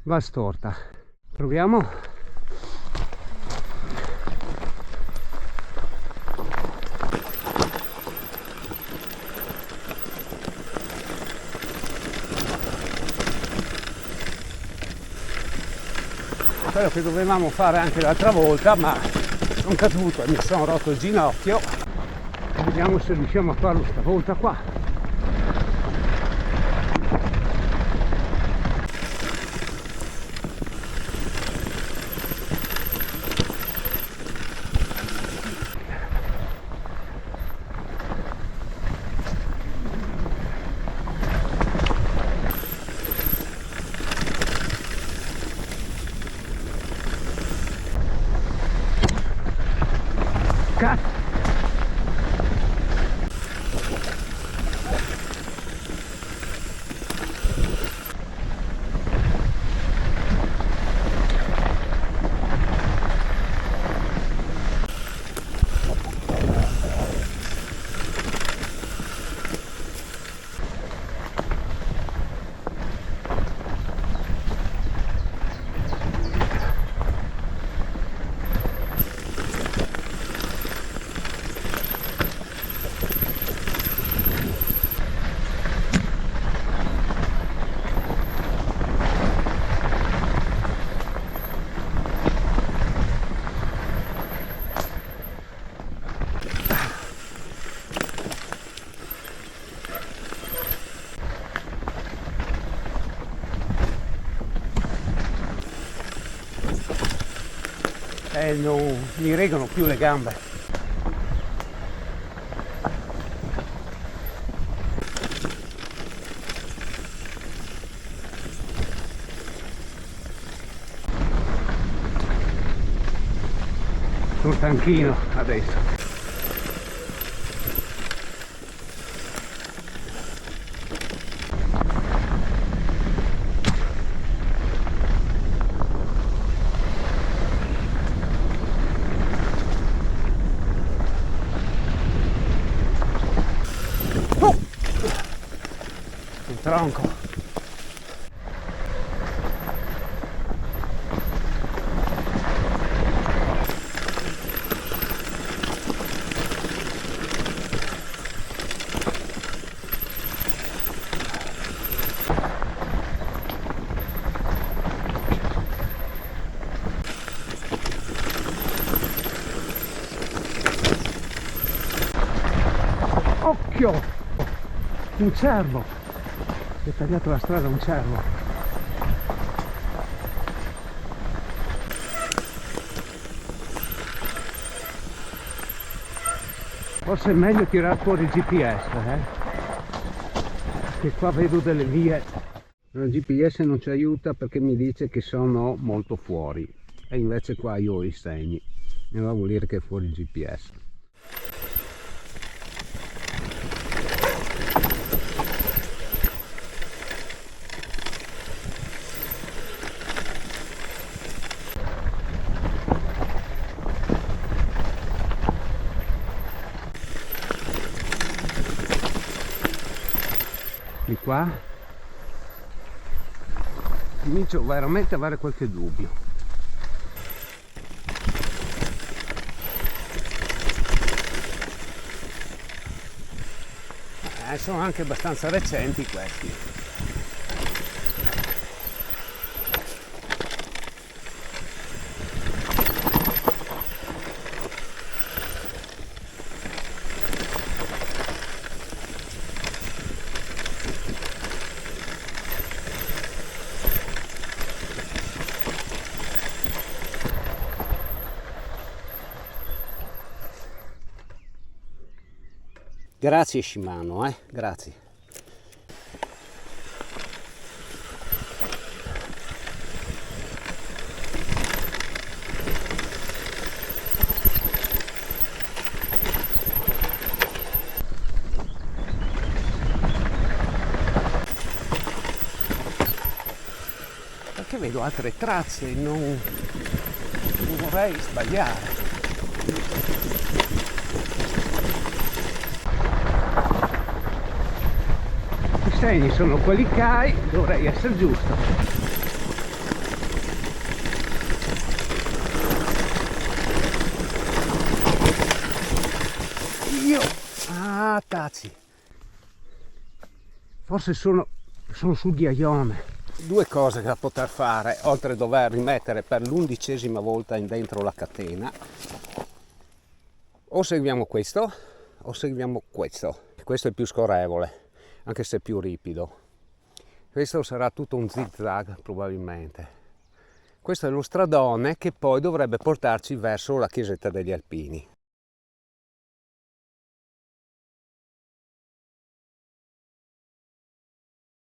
va storta. Proviamo. Quello che dovevamo fare anche l'altra volta, ma sono caduto e mi sono rotto il ginocchio. Vediamo se riusciamo a farlo stavolta qua. Cazzo! Non mi reggono più le gambe. Sono stanchino adesso. Tronco. Occhio! Un cervo! Si è tagliato la strada un cervo. Forse è meglio tirare fuori il GPS, che qua vedo delle vie. Il GPS non ci aiuta perché mi dice che sono molto fuori e invece qua io ho i segni, e va a vuol dire che è fuori il GPS. Di qua comincio veramente a avere qualche dubbio. Sono anche abbastanza recenti questi. Grazie Shimano, grazie. Perché vedo altre tracce, non vorrei sbagliare. I segni sono quelli che hai, dovrei essere giusto. Ah, cazzi. Forse sono sul ghiaione. Due cose da poter fare, oltre a dover rimettere per l'11ª volta in dentro la catena. O seguiamo questo, o seguiamo questo. Questo è più scorrevole, anche se più ripido. Questo sarà tutto un zigzag probabilmente. Questo è lo stradone che poi dovrebbe portarci verso la chiesetta degli Alpini.